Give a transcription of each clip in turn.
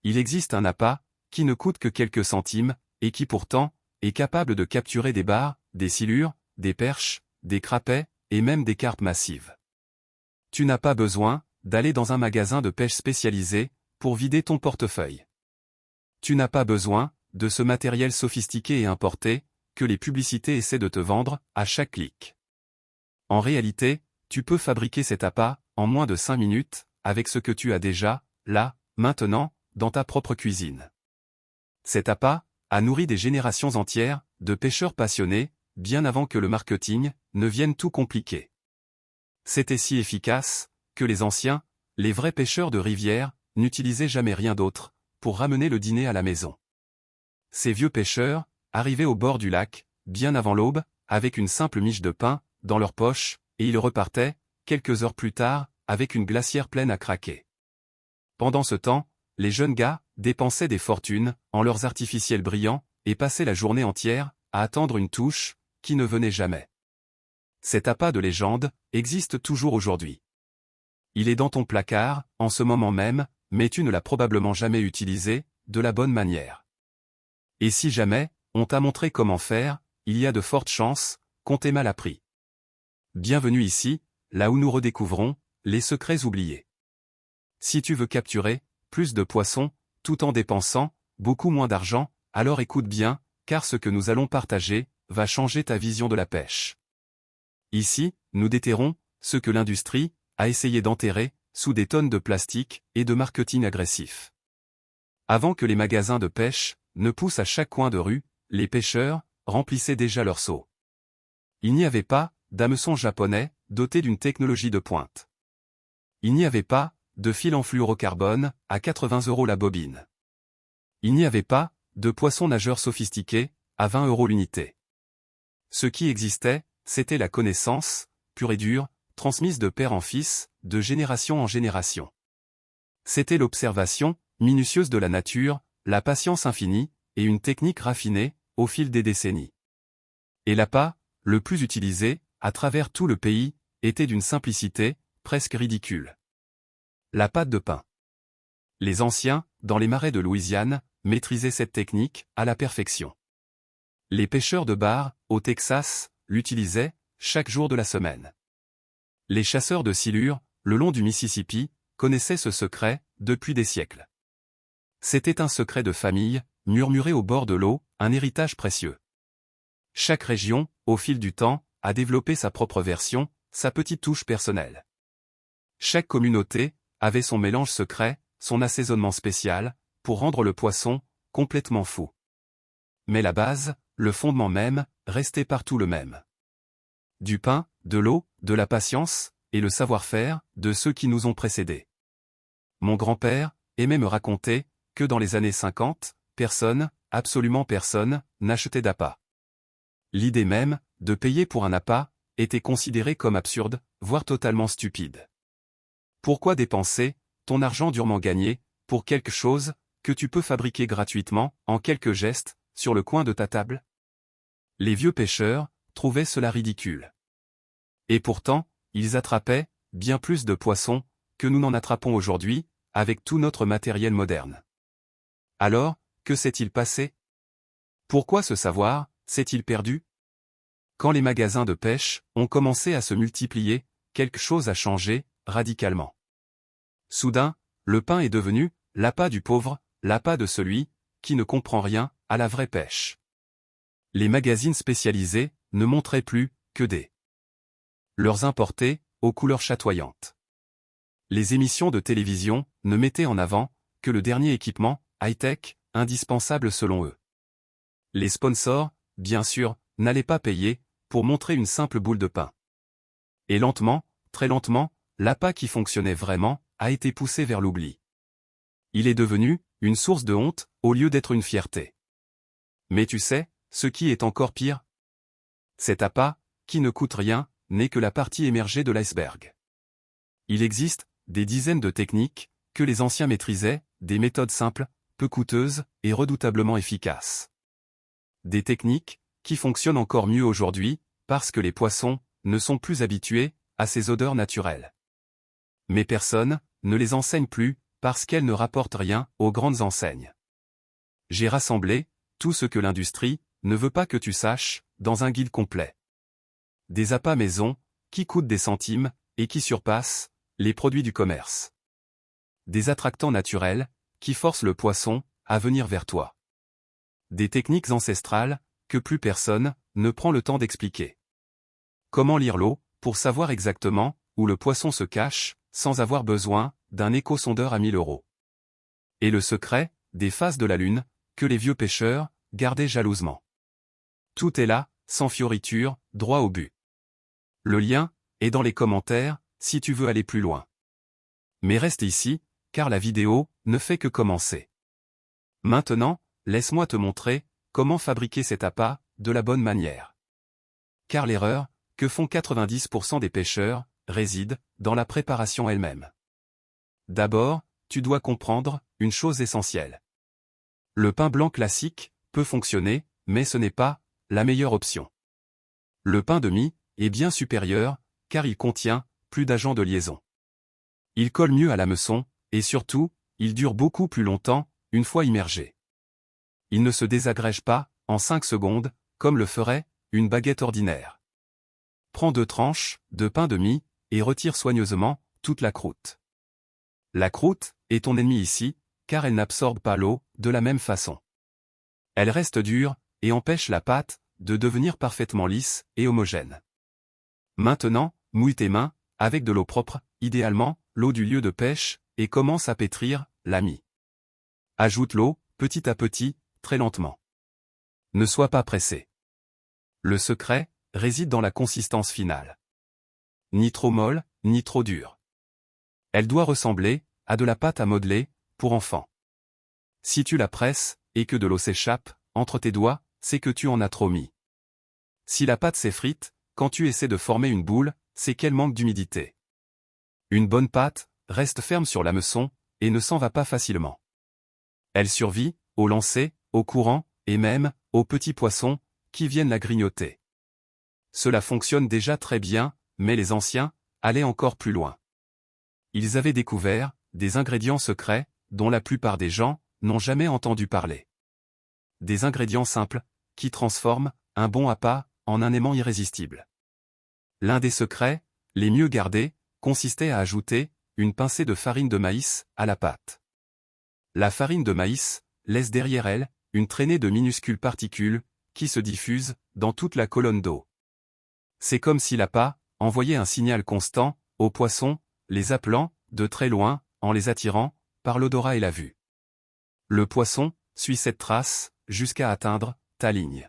Il existe un appât, qui ne coûte que quelques centimes, et qui pourtant, est capable de capturer des bars, des silures, des perches, des crapets, et même des carpes massives. Tu n'as pas besoin d'aller dans un magasin de pêche spécialisé pour vider ton portefeuille. Tu n'as pas besoin de ce matériel sophistiqué et importé que les publicités essaient de te vendre à chaque clic. En réalité, tu peux fabriquer cet appât en moins de 5 minutes avec ce que tu as déjà, là, maintenant, dans ta propre cuisine. Cet appât a nourri des générations entières de pêcheurs passionnés, bien avant que le marketing ne vienne tout compliquer. C'était si efficace que les anciens, les vrais pêcheurs de rivière, n'utilisaient jamais rien d'autre pour ramener le dîner à la maison. Ces vieux pêcheurs arrivaient au bord du lac, bien avant l'aube, avec une simple miche de pain dans leur poche, et ils repartaient, quelques heures plus tard, avec une glacière pleine à craquer. Pendant ce temps, les jeunes gars dépensaient des fortunes en leurs artificiels brillants et passaient la journée entière à attendre une touche qui ne venait jamais. Cet appât de légende existe toujours aujourd'hui. Il est dans ton placard, en ce moment même, mais tu ne l'as probablement jamais utilisé de la bonne manière. Et si jamais on t'a montré comment faire, il y a de fortes chances qu'on t'ait mal appris. Bienvenue ici, là où nous redécouvrons les secrets oubliés. Si tu veux capturer plus de poissons, tout en dépensant beaucoup moins d'argent, alors écoute bien, car ce que nous allons partager va changer ta vision de la pêche. Ici, nous déterrons ce que l'industrie a essayé d'enterrer sous des tonnes de plastique et de marketing agressif. Avant que les magasins de pêche ne poussent à chaque coin de rue, les pêcheurs remplissaient déjà leurs seaux. Il n'y avait pas d'hameçon japonais doté d'une technologie de pointe. Il n'y avait pas de fil en fluorocarbone à 80 € la bobine. Il n'y avait pas de poisson nageur sophistiqué à 20 € l'unité. Ce qui existait, c'était la connaissance, pure et dure, transmise de père en fils, de génération en génération. C'était l'observation minutieuse de la nature, la patience infinie, et une technique raffinée, au fil des décennies. Et l'appât, le plus utilisé, à travers tout le pays, était d'une simplicité, presque ridicule. La pâte de pain. Les anciens, dans les marais de Louisiane, maîtrisaient cette technique à la perfection. Les pêcheurs de bar, au Texas, l'utilisaient chaque jour de la semaine. Les chasseurs de silures, le long du Mississippi, connaissaient ce secret depuis des siècles. C'était un secret de famille, murmuré au bord de l'eau, un héritage précieux. Chaque région, au fil du temps, a développé sa propre version, sa petite touche personnelle. Chaque communauté avait son mélange secret, son assaisonnement spécial, pour rendre le poisson complètement fou. Mais la base, le fondement même, restait partout le même. Du pain, de l'eau, de la patience, et le savoir-faire de ceux qui nous ont précédés. Mon grand-père aimait me raconter que dans les années 50, personne, absolument personne, n'achetait d'appât. L'idée même de payer pour un appât était considérée comme absurde, voire totalement stupide. Pourquoi dépenser ton argent durement gagné pour quelque chose que tu peux fabriquer gratuitement, en quelques gestes, sur le coin de ta table? Les vieux pêcheurs trouvaient cela ridicule. Et pourtant, ils attrapaient bien plus de poissons que nous n'en attrapons aujourd'hui, avec tout notre matériel moderne. Alors, que s'est-il passé? Pourquoi ce savoir s'est-il perdu? Quand les magasins de pêche ont commencé à se multiplier, quelque chose a changé, radicalement. Soudain, le pain est devenu l'appât du pauvre, l'appât de celui qui ne comprend rien à la vraie pêche. Les magazines spécialisés ne montraient plus que des leurres importés aux couleurs chatoyantes. Les émissions de télévision ne mettaient en avant que le dernier équipement high-tech, indispensable selon eux. Les sponsors, bien sûr, n'allaient pas payer pour montrer une simple boule de pain. Et lentement, très lentement, l'appât qui fonctionnait vraiment a été poussé vers l'oubli. Il est devenu une source de honte au lieu d'être une fierté. Mais tu sais, ce qui est encore pire? Cet appât, qui ne coûte rien, n'est que la partie émergée de l'iceberg. Il existe des dizaines de techniques que les anciens maîtrisaient, des méthodes simples, peu coûteuses et redoutablement efficaces. Des techniques qui fonctionnent encore mieux aujourd'hui, parce que les poissons ne sont plus habitués à ces odeurs naturelles. Mais personne ne les enseigne plus, parce qu'elles ne rapportent rien aux grandes enseignes. J'ai rassemblé tout ce que l'industrie ne veut pas que tu saches dans un guide complet. Des appâts maison qui coûtent des centimes et qui surpassent les produits du commerce. Des attractants naturels qui forcent le poisson à venir vers toi. Des techniques ancestrales que plus personne ne prend le temps d'expliquer. Comment lire l'eau pour savoir exactement où le poisson se cache sans avoir besoin d'un échosondeur à 1000 €. Et le secret des phases de la lune que les vieux pêcheurs gardaient jalousement. Tout est là, sans fioriture, droit au but. Le lien est dans les commentaires si tu veux aller plus loin. Mais reste ici, car la vidéo ne fait que commencer. Maintenant, laisse-moi te montrer comment fabriquer cet appât de la bonne manière. Car l'erreur que font 90% des pêcheurs réside dans la préparation elle-même. D'abord, tu dois comprendre une chose essentielle. Le pain blanc classique peut fonctionner, mais ce n'est pas la meilleure option. Le pain de mie est bien supérieur, car il contient plus d'agents de liaison. Il colle mieux à l'hameçon, et surtout, il dure beaucoup plus longtemps, une fois immergé. Il ne se désagrège pas, en 5 secondes, comme le ferait une baguette ordinaire. Prends 2 tranches de pain de mie, et retire soigneusement toute la croûte. La croûte est ton ennemi ici, car elle n'absorbe pas l'eau de la même façon. Elle reste dure, et empêche la pâte de devenir parfaitement lisse et homogène. Maintenant, mouille tes mains, avec de l'eau propre, idéalement, l'eau du lieu de pêche, et commence à pétrir la mie. Ajoute l'eau, petit à petit, très lentement. Ne sois pas pressé. Le secret réside dans la consistance finale. Ni trop molle, ni trop dure. Elle doit ressembler à de la pâte à modeler pour enfants. Si tu la presses, et que de l'eau s'échappe entre tes doigts, c'est que tu en as trop mis. Si la pâte s'effrite, quand tu essaies de former une boule, c'est qu'elle manque d'humidité. Une bonne pâte reste ferme sur l'hameçon et ne s'en va pas facilement. Elle survit au lancer, au courant, et même aux petits poissons qui viennent la grignoter. Cela fonctionne déjà très bien, mais les anciens allaient encore plus loin. Ils avaient découvert des ingrédients secrets dont la plupart des gens n'ont jamais entendu parler. Des ingrédients simples qui transforment un bon appât en un aimant irrésistible. L'un des secrets, les mieux gardés, consistait à ajouter une pincée de farine de maïs à la pâte. La farine de maïs laisse derrière elle une traînée de minuscules particules qui se diffusent dans toute la colonne d'eau. C'est comme si l'appât envoyait un signal constant aux poissons, les appelant de très loin, en les attirant par l'odorat et la vue. Le poisson suit cette trace jusqu'à atteindre ta ligne.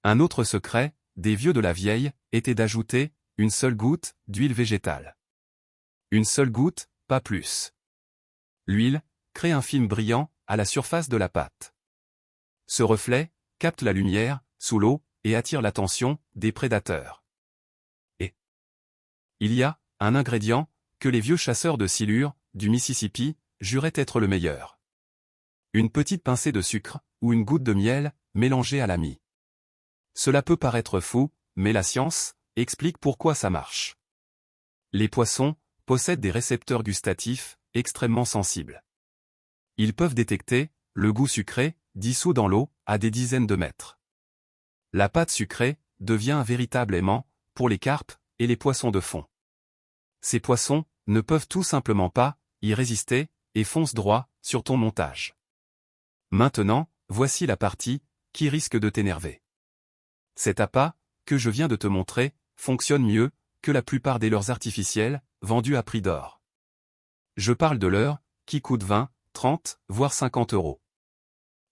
Un autre secret des vieux de la vieille était d'ajouter une seule goutte d'huile végétale. Une seule goutte, pas plus. L'huile crée un film brillant à la surface de la pâte. Ce reflet capte la lumière sous l'eau et attire l'attention des prédateurs. Et il y a un ingrédient que les vieux chasseurs de silure du Mississippi juraient être le meilleur. Une petite pincée de sucre ou une goutte de miel mélangée à la mie. Cela peut paraître fou, mais la science explique pourquoi ça marche. Les poissons possèdent des récepteurs gustatifs extrêmement sensibles. Ils peuvent détecter le goût sucré dissous dans l'eau à des dizaines de mètres. La pâte sucrée devient un véritable aimant pour les carpes et les poissons de fond. Ces poissons ne peuvent tout simplement pas y résister et foncent droit sur ton montage. Maintenant, voici la partie qui risque de t'énerver. Cet appât que je viens de te montrer fonctionne mieux que la plupart des leurres artificiels vendus à prix d'or. Je parle de leurres qui coûtent 20, 30, voire 50 €.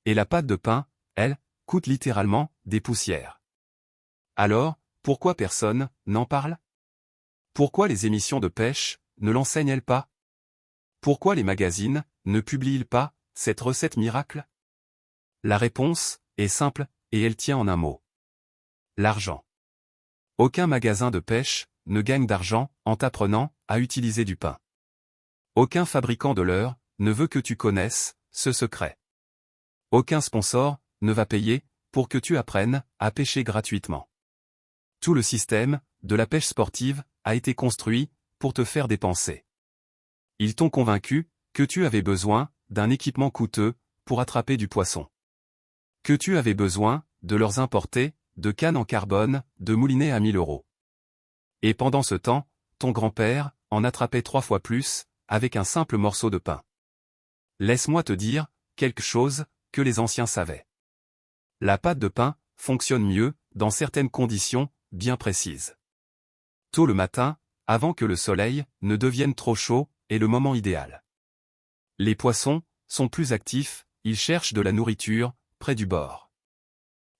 Et la pâte de pain, elle, coûte littéralement des poussières. Alors, pourquoi personne n'en parle? Pourquoi les émissions de pêche ne l'enseignent-elles pas? Pourquoi les magazines ne publient pas cette recette miracle? La réponse est simple, et elle tient en un mot. L'argent. Aucun magasin de pêche ne gagne d'argent en t'apprenant à utiliser du pain. Aucun fabricant de leurre ne veut que tu connaisses ce secret. Aucun sponsor ne va payer pour que tu apprennes à pêcher gratuitement. Tout le système de la pêche sportive a été construit pour te faire dépenser. Ils t'ont convaincu Que tu avais besoin d'un équipement coûteux pour attraper du poisson. Que tu avais besoin de leurs importer, de cannes en carbone, de moulinets à 1000 euros. Et pendant ce temps, ton grand-père en attrapait 3 fois plus, avec un simple morceau de pain. Laisse-moi te dire quelque chose que les anciens savaient. La pâte de pain fonctionne mieux dans certaines conditions bien précises. Tôt le matin, avant que le soleil ne devienne trop chaud, est le moment idéal. Les poissons sont plus actifs, ils cherchent de la nourriture près du bord.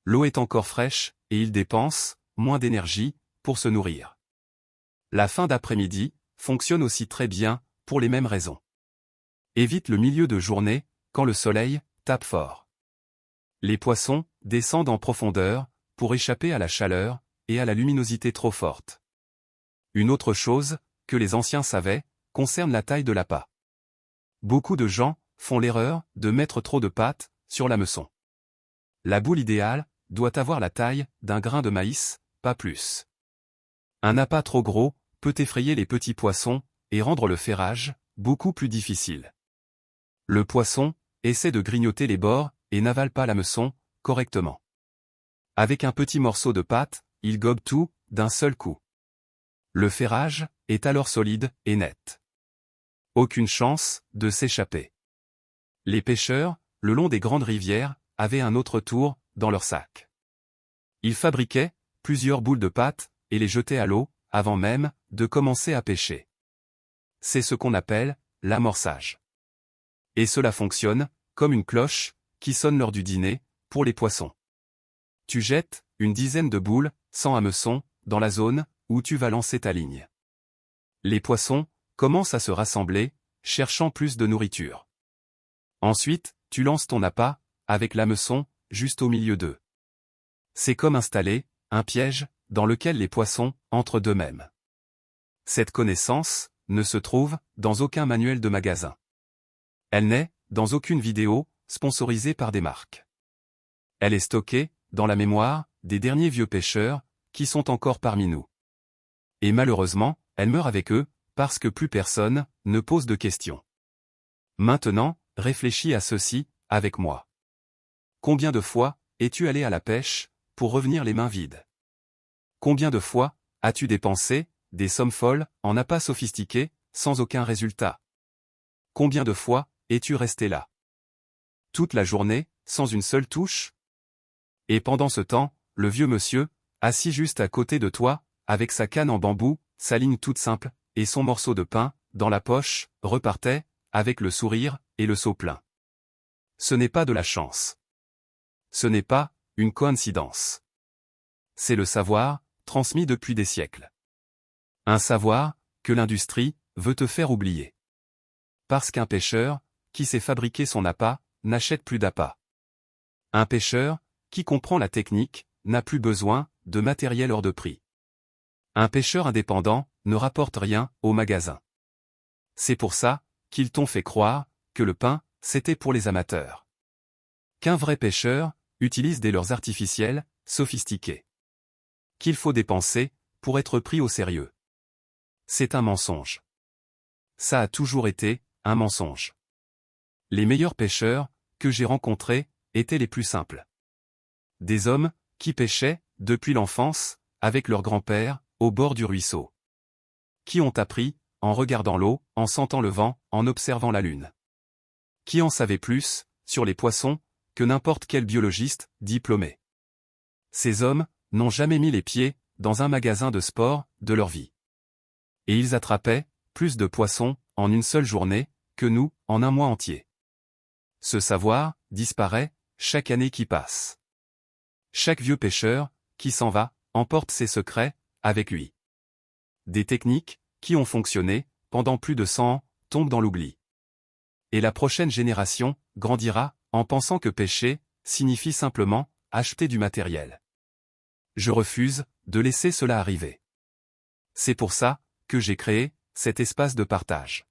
L'eau est encore fraîche et ils dépensent moins d'énergie pour se nourrir. La fin d'après-midi fonctionne aussi très bien pour les mêmes raisons. Évite le milieu de journée quand le soleil tape fort. Les poissons descendent en profondeur pour échapper à la chaleur et à la luminosité trop forte. Une autre chose que les anciens savaient concerne la taille de l'appât. Beaucoup de gens font l'erreur de mettre trop de pâte sur l'hameçon. La boule idéale doit avoir la taille d'un grain de maïs, pas plus. Un appât trop gros peut effrayer les petits poissons et rendre le ferrage beaucoup plus difficile. Le poisson essaie de grignoter les bords et n'avale pas l'hameçon correctement. Avec un petit morceau de pâte, il gobe tout d'un seul coup. Le ferrage est alors solide et net. Aucune chance de s'échapper. Les pêcheurs, le long des grandes rivières, avaient un autre tour dans leur sac. Ils fabriquaient plusieurs boules de pâte et les jetaient à l'eau avant même de commencer à pêcher. C'est ce qu'on appelle l'amorçage. Et cela fonctionne comme une cloche qui sonne lors du dîner pour les poissons. Tu jettes une dizaine de boules sans hameçon dans la zone où tu vas lancer ta ligne. Les poissons commencent à se rassembler, cherchant plus de nourriture. Ensuite, tu lances ton appât avec l'hameçon juste au milieu d'eux. C'est comme installer un piège dans lequel les poissons entrent d'eux-mêmes. Cette connaissance ne se trouve dans aucun manuel de magasin. Elle n'est dans aucune vidéo sponsorisée par des marques. Elle est stockée dans la mémoire des derniers vieux pêcheurs qui sont encore parmi nous. Et malheureusement, elle meurt avec eux parce que plus personne ne pose de questions. Maintenant, réfléchis à ceci avec moi. Combien de fois es-tu allé à la pêche pour revenir les mains vides? Combien de fois as-tu dépensé des sommes folles en appâts sophistiqués sans aucun résultat? Combien de fois es-tu resté là toute la journée, sans une seule touche? Et pendant ce temps, le vieux monsieur, assis juste à côté de toi, avec sa canne en bambou, sa ligne toute simple, et son morceau de pain, dans la poche, repartait, avec le sourire et le seau plein. Ce n'est pas de la chance. Ce n'est pas une coïncidence. C'est le savoir, transmis depuis des siècles. Un savoir que l'industrie veut te faire oublier. Parce qu'un pêcheur, qui sait fabriquer son appât, n'achète plus d'appât. Un pêcheur, qui comprend la technique, n'a plus besoin de matériel hors de prix. Un pêcheur indépendant ne rapporte rien au magasin. C'est pour ça qu'ils t'ont fait croire que le pain, c'était pour les amateurs. Qu'un vrai pêcheur utilise des leurres artificielles, sophistiquées. Qu'il faut dépenser pour être pris au sérieux. C'est un mensonge. Ça a toujours été un mensonge. Les meilleurs pêcheurs que j'ai rencontrés étaient les plus simples. Des hommes qui pêchaient, depuis l'enfance, avec leur grand-père, au bord du ruisseau. Qui ont appris, en regardant l'eau, en sentant le vent, en observant la lune. Qui en savaient plus, sur les poissons, que n'importe quel biologiste, diplômé. Ces hommes n'ont jamais mis les pieds dans un magasin de sport de leur vie. Et ils attrapaient plus de poissons en une seule journée que nous en un mois entier. Ce savoir disparaît chaque année qui passe. Chaque vieux pêcheur qui s'en va emporte ses secrets avec lui. Des techniques qui ont fonctionné pendant plus de 100 ans tombent dans l'oubli. Et la prochaine génération grandira en pensant que pêcher signifie simplement acheter du matériel. Je refuse de laisser cela arriver. C'est pour ça que j'ai créé cet espace de partage.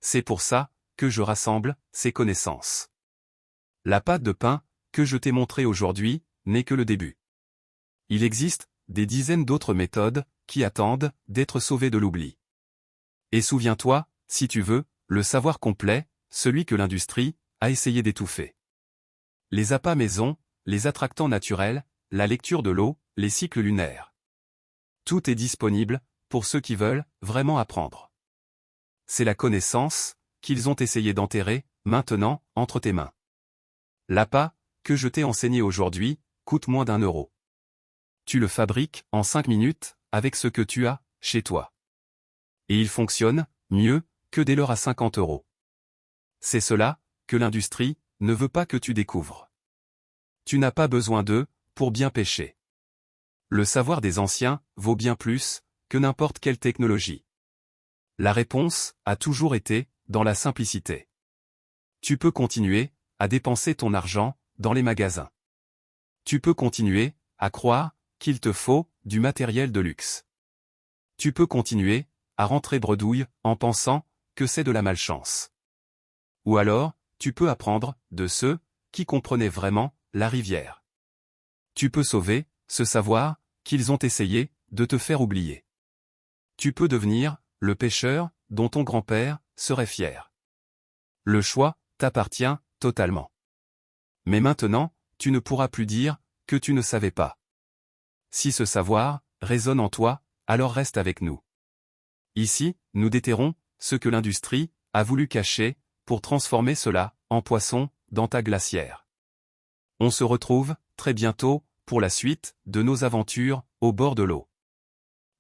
C'est pour ça que je rassemble ces connaissances. La pâte de pain que je t'ai montrée aujourd'hui n'est que le début. Il existe des dizaines d'autres méthodes qui attendent d'être sauvées de l'oubli. Et souviens-toi, si tu veux le savoir complet, celui que l'industrie a essayé d'étouffer. Les appâts maison, les attractants naturels, la lecture de l'eau, les cycles lunaires. Tout est disponible, pour ceux qui veulent vraiment apprendre. C'est la connaissance, qu'ils ont essayé d'enterrer, maintenant, entre tes mains. L'appât, que je t'ai enseigné aujourd'hui, coûte moins d'1 €. Tu le fabriques, en 5 minutes, avec ce que tu as, chez toi. Et il fonctionne, mieux, que des leurres à 50 €. C'est cela, que l'industrie, ne veut pas que tu découvres. Tu n'as pas besoin d'eux, pour bien pêcher. Le savoir des anciens, vaut bien plus, que n'importe quelle technologie. La réponse, a toujours été, dans la simplicité. Tu peux continuer, à dépenser ton argent, dans les magasins. Tu peux continuer, à croire, qu'il te faut, du matériel de luxe. Tu peux continuer, à rentrer bredouille, en pensant, que c'est de la malchance. Ou alors, tu peux apprendre, de ceux, qui comprenaient vraiment, la rivière. Tu peux sauver, ce savoir, qu'ils ont essayé, de te faire oublier. Tu peux devenir, le pêcheur, dont ton grand-père, serait fier. Le choix, t'appartient, totalement. Mais maintenant, tu ne pourras plus dire, que tu ne savais pas. Si ce savoir, résonne en toi, alors reste avec nous. Ici, nous déterrons, ce que l'industrie, a voulu cacher, pour transformer cela, en poisson, dans ta glacière. On se retrouve, très bientôt, pour la suite, de nos aventures, au bord de l'eau.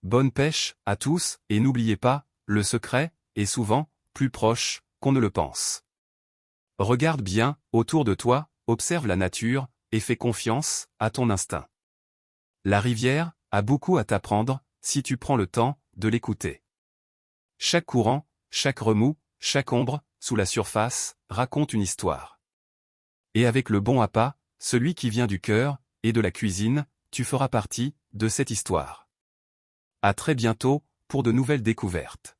Bonne pêche, à tous, et n'oubliez pas, le secret, est souvent, plus proche, qu'on ne le pense. Regarde bien, autour de toi, observe la nature, et fais confiance, à ton instinct. La rivière, a beaucoup à t'apprendre, si tu prends le temps, de l'écouter. Chaque courant, chaque remous, chaque ombre, sous la surface, raconte une histoire. Et avec le bon appât, celui qui vient du cœur, et de la cuisine, tu feras partie, de cette histoire. À très bientôt, pour de nouvelles découvertes.